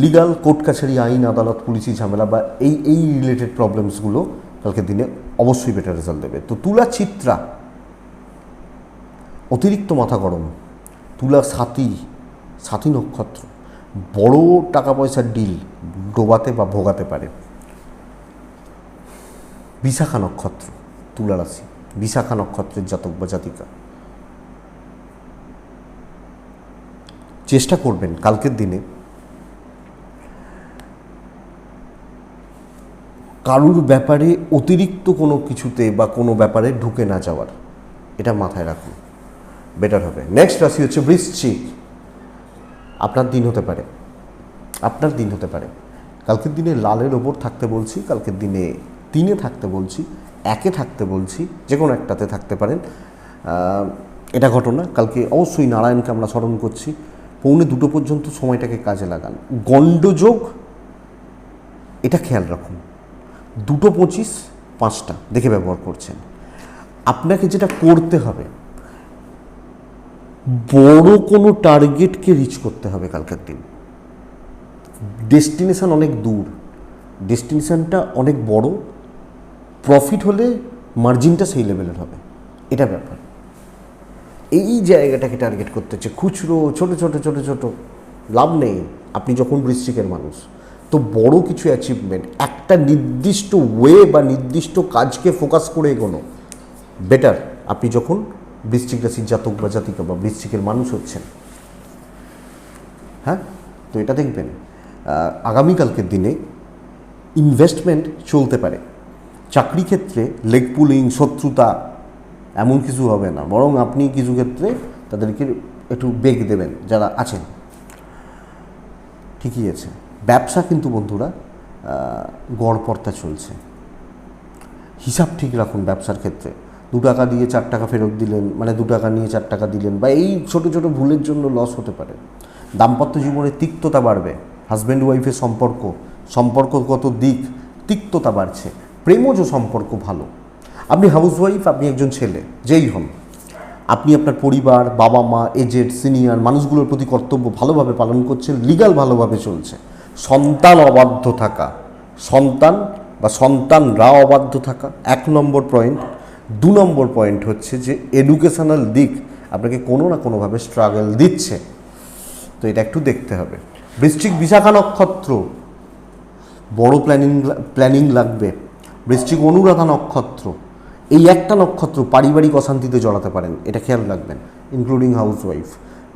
লিগাল, কোর্ট কাছারি, আইন আদালত, পুলিশি ঝামেলা বা এই রিলেটেড প্রবলেমসগুলো কালকের দিনে অবশ্যই বেটার রেজাল্ট দেবে। তো তুলা চিত্রা অতিরিক্ত মাথা গরম, তুলা সাথী নক্ষত্র বড় টাকা পয়সার ডিল ডোবাতে বা ভোগাতে পারে। বিশাখা নক্ষত্র, তুলা রাশি, বিশাখা নক্ষত্রের জাতক বা জাতিকা চেষ্টা করবেন কালকের দিনে কারুর ব্যাপারে অতিরিক্ত কোনো কিছুতে বা কোনো ব্যাপারে ঢুকে না যাওয়ার, এটা মাথায় রাখুন, বেটার হবে। নেক্সট রাশি হচ্ছে বৃশ্চিক। আপনার দিন হতে পারে কালকের দিনে লালের ওপর থাকতে বলছি, কালকের দিনে 3-এ থাকতে বলছি, 1-এ থাকতে বলছি, যে কোনো একটাতে থাকতে পারেন। এটা ঘটনা কালকে অবশ্যই নারায়ণকে আমরা স্মরণ করছি। 1:45 পর্যন্ত সময়টাকে কাজে লাগান। গণ্ডযোগ এটা খেয়াল রাখুন, 2:25 5টা দেখে ব্যবহার করছেন। আপনাকে যেটা করতে হবে, বড় কোনো টার্গেটকে রিচ করতে হবে কালকের দিন। ডেস্টিনেশন অনেক দূর, ডেস্টিনেশনটা অনেক বড়, প্রফিট হলে মার্জিনটা সেই লেভেলের হবে, এটা ব্যাপার। এই জায়গাটাকে টার্গেট করতে হচ্ছে। খুচরো ছোট ছোট ছোট ছোট লাভ নেই। আপনি যখন বৃশ্চিকের মানুষ, তো বড় কিছু অ্যাচিভমেন্ট, একটা নির্দিষ্ট ওয়ে বা নির্দিষ্ট কাজকে ফোকাস করে এগোনো বেটার। আপনি যখন বৃশ্চিক রাশির জাতক বা জাতিকা বা বৃশ্চিকের মানুষ হচ্ছেন, হ্যাঁ, তো এটা দেখবেন আগামীকালকের দিনে ইনভেস্টমেন্ট চলতে পারে। চাকরি ক্ষেত্রে লেগ পুলিং, শত্রুতা এমন কিছু হবে না, বরং আপনি কিছু ক্ষেত্রে তাদেরকে একটু বেগ দেবেন যারা আছেন। ঠিকই আছে। ব্যবসা কিন্তু বন্ধুরা গড়পড়তা চলছে। হিসাব ঠিক রাখুন ব্যবসার ক্ষেত্রে। 2 টাকা দিয়ে 4 টাকা ফেরত দিলেন, মানে 2 টাকা নিয়ে 4 টাকা দিলেন, বা এই ছোটো ছোটো ভুলের জন্য লস হতে পারে। দাম্পত্য জীবনে তিক্ততা বাড়বে। হাজব্যান্ড ওয়াইফের সম্পর্কগত দিক তিক্ততা বাড়ছে। প্রেমজ সম্পর্ক ভালো। আপনি হাউসওয়াইফ, আপনি একজন ছেলে, যেই হন, আপনি আপনার পরিবার, বাবা মা, এজেড, সিনিয়র মানুষগুলোর প্রতি কর্তব্য ভালোভাবে পালন করছেন, লিগাল ভালোভাবে চলছে। সন্তান অবাধ্য থাকা, সন্তানরা অবাধ্য থাকা 1 নম্বর পয়েন্ট। 2 নম্বর পয়েন্ট হচ্ছে যে এডুকেশনাল দিক আপনাকে কোনো না কোনোভাবে স্ট্রাগল দিচ্ছে, তো এটা একটু দেখতে হবে। বৃশ্চিক বিশাখা নক্ষত্র, বড় প্ল্যানিং লাগবে। বৃশ্চিক অনুরাধা নক্ষত্র, এই একটা নক্ষত্র পারিবারিক অশান্তিতে জড়াতে পারেন, এটা খেয়াল রাখবেন, ইনক্লুডিং হাউসওয়াইফ।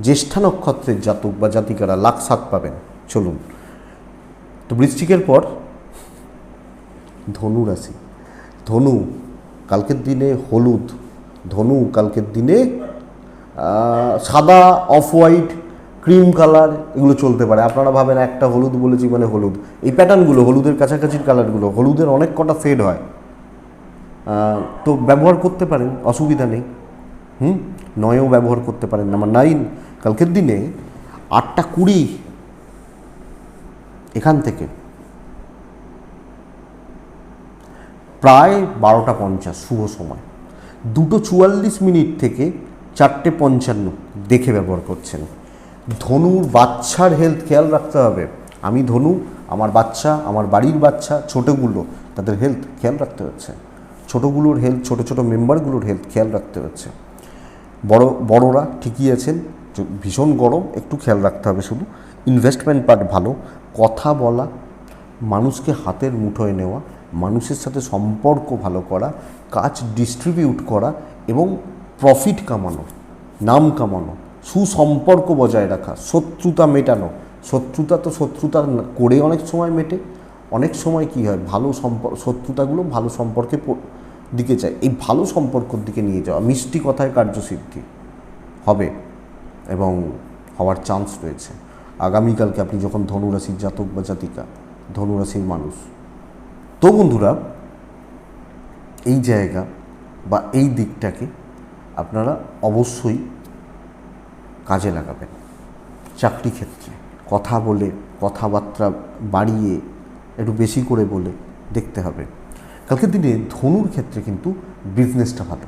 জ্যেষ্ঠা নক্ষত্রের জাতক বা জাতিকারা লাখ সাত পাবেন। চলুন, তো বৃশ্চিকের পর ধনু রাশি। ধনু কালকের দিনে হলুদ, ধনু কালকের দিনে সাদা, অফ হোয়াইট, ক্রিম কালার, এগুলো চলতে পারে। আপনারা ভাবেন একটা হলুদ বলেছি মানে হলুদ, এই প্যাটার্নগুলো হলুদের কাছাকাছির কালারগুলো, হলুদের অনেক কটা ফেড হয়, তো ব্যবহার করতে পারেন, অসুবিধা নেই। নয়ও ব্যবহার করতে পারেন। নাম্বার 9 কালকের দিনে 8:20 এখান থেকে প্রায় 12:50 শুভ সময়, 2:44 থেকে 4:55 দেখে ব্যবহার করছেন। ধনুর বাচ্চার হেলথ খেয়াল রাখতে হবে। আমি ধনু, আমার বাচ্চা, আমার বাড়ির বাচ্চা, ছোটোগুলো, তাদের হেলথ খেয়াল রাখতে হচ্ছে। ছোটোগুলোর হেলথ, ছোটো ছোটো মেম্বারগুলোর হেলথ খেয়াল রাখতে হচ্ছে। বড়রা ঠিকই আছেন, ভীষণ গরম, একটু খেয়াল রাখতে হবে শুধু। ইনভেস্টমেন্ট পার্ট ভালো। কথা বলা, মানুষকে হাতের মুঠোয় নেওয়া, মানুষের সাথে সম্পর্ক ভালো করা, কাজ ডিস্ট্রিবিউট করা এবং প্রফিট কামানো, নাম কামানো, সুসম্পর্ক বজায় রাখা, শত্রুতা মেটানো। শত্রুতা করে অনেক সময় মেটে, অনেক সময় কি হয়, ভালো শত্রুতাগুলো ভালো সম্পর্কে দিকে যায়। এই ভালো সম্পর্কর দিকে নিয়ে যাওয়া, মিষ্টি কথায় কার্যসিদ্ধি হবে এবং হওয়ার চান্স রয়েছে। আগামীকালকে আপনি যখন ধনুরাশির জাতক বা জাতিকা, ধনুরাশির মানুষ, তো বন্ধুরা এই জায়গা বা এই দিকটাকে আপনারা অবশ্যই কাজে লাগাবেন। চাকরি ক্ষেত্রে কথা বলে, কথাবার্তা বাড়িয়ে, একটু বেশি করে বলে দেখতে হবে। কালকের দিনে ধনুর ক্ষেত্রে কিন্তু বিজনেসটা ভালো,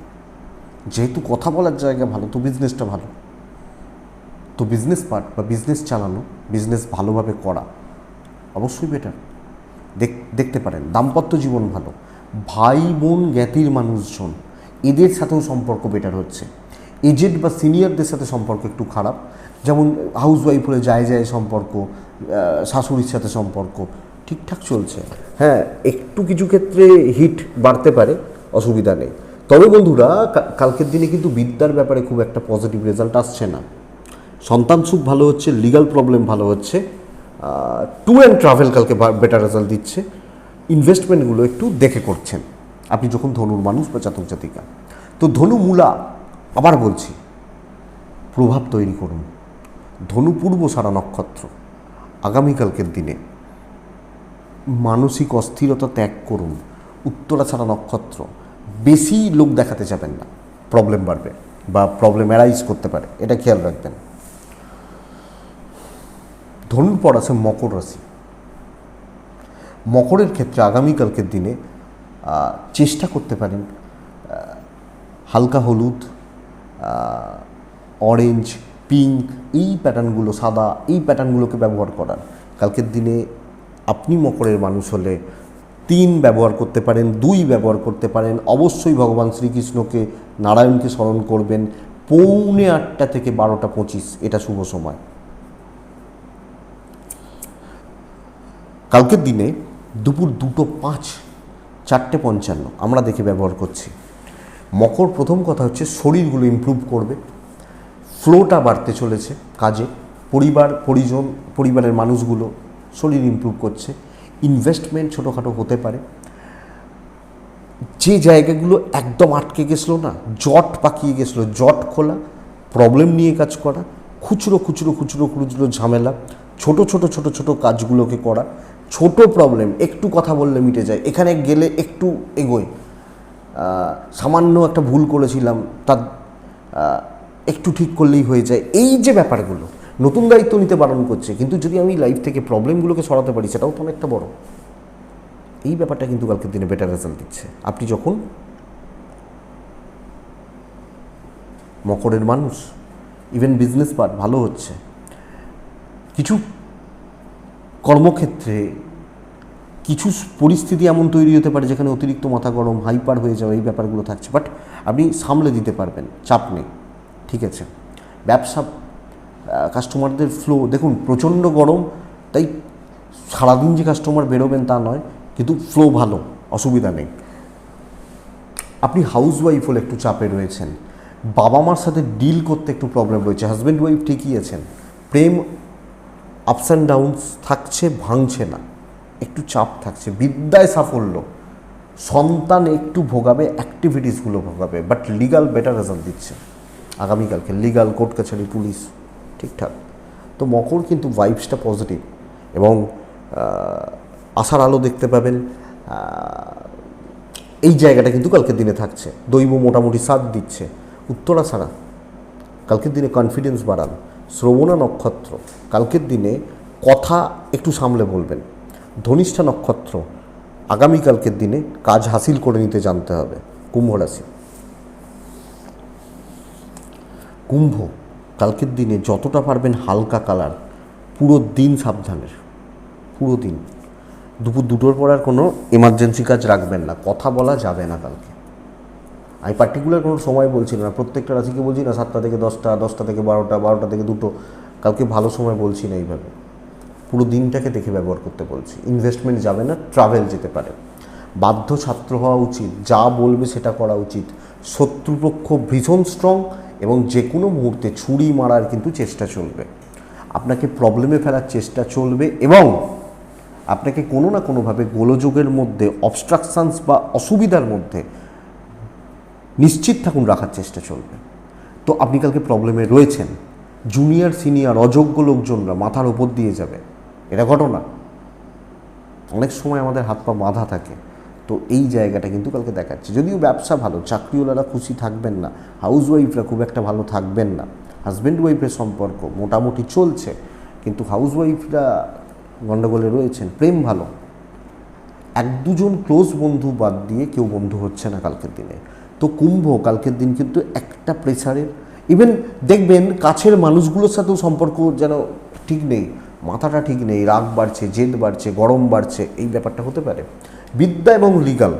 যেহেতু কথা বলার জায়গা ভালো, তো বিজনেসটা ভালো। তো বিজনেস পার্ট বা বিজনেস চালানো, বিজনেস ভালোভাবে করা অবশ্যই বেটার, দেখতে পারেন। দাম্পত্য জীবন ভালো। ভাই বোন জ্ঞাতির মানুষজন, এদের সাথেও সম্পর্ক বেটার হচ্ছে। এজেড বা সিনিয়রদের সাথে সম্পর্ক একটু খারাপ, যেমন হাউস ওয়াইফ হলে যায় সম্পর্ক, শাশুড়ির সাথে সম্পর্ক ঠিকঠাক চলছে। হ্যাঁ, একটু কিছু ক্ষেত্রে হিট বাড়তে পারে, অসুবিধা নেই। তবে বন্ধুরা কালকের দিনে কিন্তু বিদ্যার ব্যাপারে খুব একটা পজিটিভ রেজাল্ট আসছে না। সন্তান সুখ ভালো হচ্ছে, লিগাল প্রবলেম ভালো হচ্ছে, ট্যুর অ্যান্ড ট্রাভেল কালকে বেটার রেজাল্ট দিচ্ছে। ইনভেস্টমেন্টগুলো একটু দেখে করছেন আপনি যখন ধনুর মানুষ বা জাতক জাতিকা। তো ধনু মূলা, আবার বলছি, প্রভাব তৈরি করুন। ধনু পূর্বসারা নক্ষত্র, আগামীকালকের দিনে মানসিক অস্থিরতা ত্যাগ করুন। উত্তরাছাড়া নক্ষত্র, বেশি লোক দেখাতে যাবেন না, প্রবলেম বাড়বে বা প্রবলেম অ্যারাইজ করতে পারে, এটা খেয়াল রাখবেন। ধনুর পর আছে মকর রাশি। মকরের ক্ষেত্রে আগামীকালকের দিনে চেষ্টা করতে পারেন হালকা হলুদ, অরেঞ্জ, পিঙ্ক, এই প্যাটার্নগুলো, সাদা, এই প্যাটার্নগুলোকে ব্যবহার করার। কালকের দিনে আপনি মকরের মানুষ হলে 3 ব্যবহার করতে পারেন, 2 ব্যবহার করতে পারেন। অবশ্যই ভগবান শ্রীকৃষ্ণকে, নারায়ণকে স্মরণ করবেন। 8:45 থেকে 12:25 এটা শুভ সময়। কালকের দিনে দুপুর 2:05, 4:55 আমরা দেখে ব্যবহার করছি। মকর প্রথম কথা হচ্ছে শরীরগুলো ইমপ্রুভ করবে, ফ্লোটা বাড়তে চলেছে কাজে, পরিবারের মানুষগুলো শরীর ইমপ্রুভ করছে, ইনভেস্টমেন্ট ছোটোখাটো হতে পারে, যে জায়গাগুলো একদম আটকে গেছিলো না, জট পাকিয়ে গেছিলো, জট খোলা, প্রবলেম নিয়ে কাজ করা, খুচরো ঝামেলা, ছোট কাজগুলোকে করা, ছোট প্রবলেম একটু কথা বললে মিটে যায়, এখানে গেলে একটু এগোয়, সামান্য একটা ভুল করেছিলাম তার একটু ঠিক করলেই হয়ে যায়, এই যে ব্যাপারগুলো নতুন দায়িত্ব নিতে বারণ করছে, কিন্তু যদি আমি লাইফ থেকে প্রবলেমগুলোকে সরাতে পারি সেটাও তো অনেকটা বড়। এই ব্যাপারটা কিন্তু কালকের দিনে বেটার রেজাল্ট দিচ্ছে। আপনি যখন মকরের মানুষ, ইভেন বিজনেস পার্ট ভালো হচ্ছে, কিছু কর্মক্ষেত্রে কিছু পরিস্থিতি এমন তৈরি হতে পারে যেখানে অতিরিক্ত মাথা গরম, হাইপার হয়ে যাওয়া, এই ব্যাপারগুলো থাকছে, বাট আপনি সামলে দিতে পারবেন, চাপ নেই, ঠিক আছে। ব্যবসা, কাস্টমারদের ফ্লো দেখুন প্রচণ্ড গরম, তাই সারাদিন যে কাস্টমার বেরোবেন তা নয়, কিন্তু ফ্লো ভালো, অসুবিধা নেই। আপনি হাউস ওয়াইফ হলে একটু চাপে রয়েছেন, বাবা মার সাথে ডিল করতে একটু প্রবলেম রয়েছে, হাজব্যান্ড ওয়াইফ ঠিকই আছেন, প্রেম আপস অ্যান্ড ডাউনস থাকছে, ভাঙছে না, একটু চাপ থাকছে, বিদ্যায় সাফল্য, সন্তান একটু ভোগাবে, অ্যাক্টিভিটিসগুলো ভোগাবে, বাট লিগাল বেটার রেজাল্ট দিচ্ছে আগামীকালকে, লিগাল, কোর্ট কাছারি, পুলিশ ঠিকঠাক। তো মকর কিন্তু ভাইবসটা পজিটিভ, এবং আশার আলো দেখতে পাবেন, এই জায়গাটা কিন্তু কালকের দিনে থাকছে। দৈব মোটামুটি সাথ দিচ্ছে। উত্তরাষাঢ়া কালকের দিনে কনফিডেন্স বাড়ান। শ্রবণা নক্ষত্র কালকের দিনে কথা একটু সামলে বলবেন। ধনিষ্ঠা নক্ষত্র আগামীকালকের দিনে কাজ হাসিল করে নিতে জানতে হবে। কুম্ভ রাশি, কুম্ভ কালকের দিনে যতটা পারবেন হালকা কালার, পুরো দিন সাবধানের, পুরো দিন। দুপুর 2টোর পর আর কোনো এমার্জেন্সি কাজ রাখবেন না, কথা বলা যাবে না কালকে। আমি পার্টিকুলার কোনো সময় বলছি না, প্রত্যেকটা রাশিকে বলছি না 7টা থেকে 10টা, 10টা থেকে 12টা, 12টা থেকে 2টো, কালকে ভালো সময় বলছি না, এইভাবে পুরো দিনটাকে দেখে ব্যবহার করতে বলছি। ইনভেস্টমেন্ট যাবে না, ট্রাভেল যেতে পারে। বাধ্য ছাত্র হওয়া উচিত, যা বলবে সেটা করা উচিত। শত্রুপক্ষ ভীষণ স্ট্রং, এবং যে কোনো মুহূর্তে ছুরি মারার কিন্তু চেষ্টা চলবে, আপনাকে প্রবলেমে ফেলার চেষ্টা চলবে, এবং আপনাকে কোনো না কোনোভাবে গোলযোগের মধ্যে, অবস্ট্রাকশনস বা অসুবিধার মধ্যে নিশ্চিত থাকুন রাখার চেষ্টা চলবে। তো আপনি কালকে প্রবলেমে রয়েছেন, জুনিয়র সিনিয়র অযোগ্য লোকজনরা মাথার ওপর দিয়ে যাবে, এটা ঘটনা। অনেক সময় আমাদের হাত পা বাঁধা থাকে, তো এই জায়গাটা কিন্তু কালকে দেখাচ্ছে। যদিও ব্যবসা ভালো, চাকরিওয়ালারা খুশি থাকবেন না, হাউস ওয়াইফরা খুব একটা ভালো থাকবেন না, হাজব্যান্ড ওয়াইফের সম্পর্ক মোটামুটি চলছে, কিন্তু হাউস ওয়াইফরা গণ্ডগোলে রয়েছেন। প্রেম ভালো, 1-2জন ক্লোজ বন্ধু বাদ দিয়ে কেউ বন্ধু হচ্ছে না কালকের দিনে। তো কুম্ভ কালকের দিন কিন্তু একটা প্রেসারের, ইভেন দেখবেন কাছের মানুষগুলোর সাথেও সম্পর্ক যেন ঠিক নেই, মাথাটা ঠিক নেই, রাগ বাড়ছে, জেদ বাড়ছে, গরম বাড়ছে, এই ব্যাপারটা হতে পারে। বিদ্যা এবং লিগাল,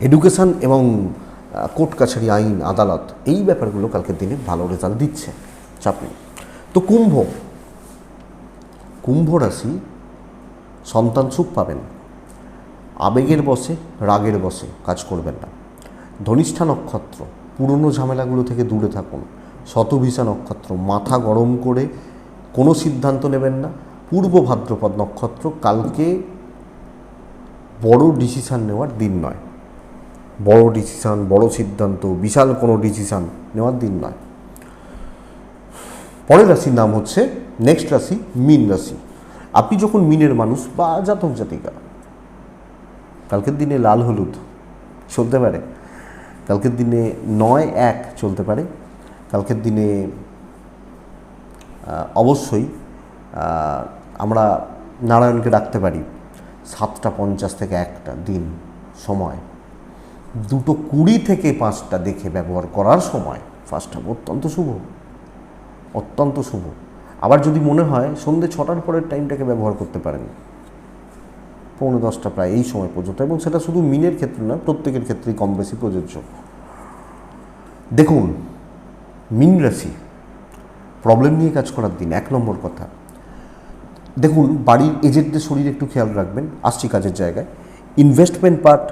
এডুকেশান এবং কোর্ট কাছারি, আইন আদালত, এই ব্যাপারগুলো কালকের দিনে ভালো রেজাল্ট দিচ্ছে, চাপ নেই। তো কুম্ভ রাশি সন্তান সুখ পাবেন, আবেগের বশে, রাগের বশে কাজ করবেন না। ধনিষ্ঠা নক্ষত্র পুরনো ঝামেলাগুলো থেকে দূরে থাকুন। শতভিষা নক্ষত্র মাথা গরম করে কোনো সিদ্ধান্ত নেবেন না। পূর্ব ভাদ্রপদ নক্ষত্র কালকে বড় ডিসিশান নেওয়ার দিন নয়, বড় ডিসিশান, বড় সিদ্ধান্ত, বিশাল কোনো ডিসিশান নেওয়ার দিন নয়। পরের রাশির নাম হচ্ছে, নেক্সট রাশি মীন রাশি। আপনি যখন মীনের মানুষ বা জাতক জাতিকা, কালকের দিনে লাল হলুদ চলতে পারে, কালকের দিনে 9-1 চলতে পারে, কালকের দিনে অবশ্যই আমরা নারায়ণকে ডাকতে পারি 7:50 থেকে 1টা দিন সময়, 2:20 থেকে 5টা দেখে ব্যবহার করার সময় ফার্স্ট হাফ অত্যন্ত শুভ, অত্যন্ত শুভ। আবার যদি মনে হয় সন্ধ্যে 6টার পরের টাইমটাকে ব্যবহার করতে পারেন, 9:45 প্রায় এই সময় পর্যন্ত, এবং সেটা শুধু মিনের ক্ষেত্রে না, প্রত্যেকের ক্ষেত্রেই কম বেশি প্রযোজ্য। দেখুন, মীন রাশি প্রবলেম নিয়ে কাজ করার দিন। 1 নম্বর কথা, দেখুন বাড়ির এজেন্টদের শরীরে একটু খেয়াল রাখবেন, আসছি কাজের জায়গায়। ইনভেস্টমেন্ট পার্ট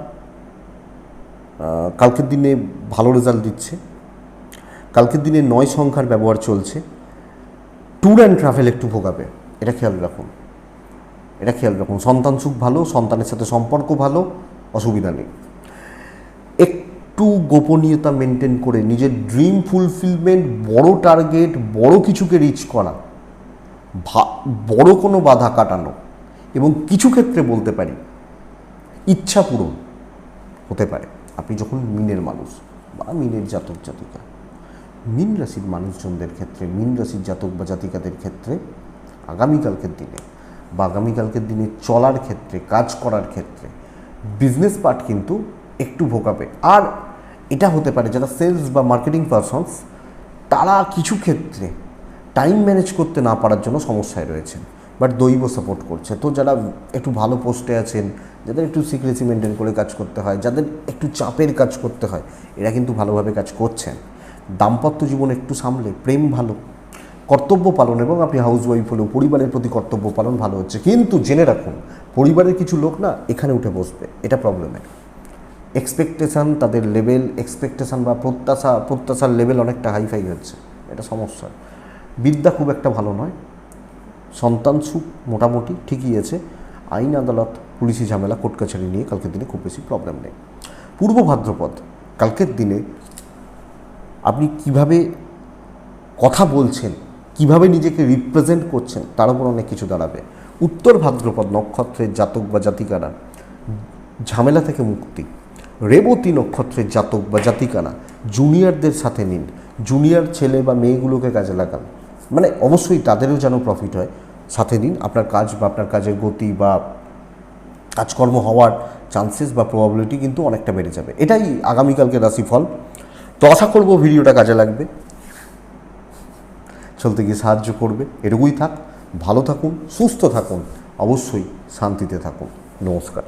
কালকের দিনে ভালো রেজাল্ট দিচ্ছে। কালকের দিনে 9 সংখ্যার ব্যবহার চলছে। ট্যুর অ্যান্ড ট্রাভেল একটু ভোগাবে, এটা খেয়াল রাখুন, এটা খেয়াল রাখুন। সন্তান সুখ ভালো, সন্তানের সাথে সম্পর্ক ভালো, অসুবিধা নেই। একটু গোপনীয়তা মেনটেন করে নিজের ড্রিম ফুলফিলমেন্ট, বড় টার্গেট, বড় কিছুকে রিচ করা, বড় কোনো বাধা কাটানো, এবং কিছু ক্ষেত্রে বলতে পারি ইচ্ছা পূরণ হতে পারে। আপনি যখন মিনের মানুষ বা মিনের জাতক জাতিকা, মিন রাশির মানুষজনদের ক্ষেত্রে, মিন রাশির জাতক বা জাতিকাদের ক্ষেত্রে আগামীকালকের দিনে বা আগামীকালকের দিনে চলার ক্ষেত্রে, কাজ করার ক্ষেত্রে বিজনেস পার্ট কিন্তু একটু ভোগাবে। আর এটা হতে পারে যারা সেলস বা মার্কেটিং পারসনস, তারা কিছু ক্ষেত্রে টাইম ম্যানেজ করতে না পারার জন্য সমস্যায় রয়েছেন, বাট দৈব সাপোর্ট করছে। তো যারা একটু ভালো পোস্টে আছেন, যাদের একটু সিক্রেসি মেনটেন করে কাজ করতে হয়, যাদের একটু চাপের কাজ করতে হয়, এরা কিন্তু ভালোভাবে কাজ করছেন। দাম্পত্য জীবন একটু সামলে, প্রেম ভালো, কর্তব্য পালন, এবং আপনি হাউস ওয়াইফ হলেও পরিবারের প্রতি কর্তব্য পালন ভালো হচ্ছে। কিন্তু জেনে রাখুন, পরিবারের কিছু লোক না এখানে উঠে বসবে, এটা প্রবলেমের। এক্সপেকটেশান, তাদের লেভেল, এক্সপেকটেশান বা প্রত্যাশার লেভেল অনেকটা হাইফাই হচ্ছে, এটা সমস্যা। বিদ্যা খুব একটা ভালো নয়। সন্তান সুখ মোটামুটি ঠিকই আছে। আইন আদালত, পুলিশি ঝামেলা, কোর্ট কাছারি নিয়ে কালকের দিনে খুব বেশি প্রবলেম নেই। পূর্ব ভাদ্রপদ, কালকের দিনে আপনি কিভাবে কথা বলছেন, কিভাবে নিজেকে রিপ্রেজেন্ট করছেন, তার উপর অনেক কিছু দাঁড়াবে। উত্তর ভাদ্রপদ নক্ষত্রের জাতক বা জাতিকারা ঝামেলা থেকে মুক্তি। রেবতী নক্ষত্রের জাতক বা জাতিকারা জুনিয়রদের সাথে নিন, জুনিয়র ছেলে বা মেয়েগুলোকে কাজে লাগান, মানে অবশ্যই তাদেরও যেন প্রফিট হয়, সাথে দিন। আপনার কাজ বা আপনার কাজের গতি বা কাজকর্ম হওয়ার চান্সেস বা প্রবাবিলিটি কিন্তু অনেকটা বেড়ে যাবে। এটাই আগামীকালকে রাশিফল। তো আশা করবো ভিডিওটা কাজে লাগবে, চলতে গিয়ে সাহায্য করবে। এটুকুই থাক। ভালো থাকুন, সুস্থ থাকুন, অবশ্যই শান্তিতে থাকুন। নমস্কার।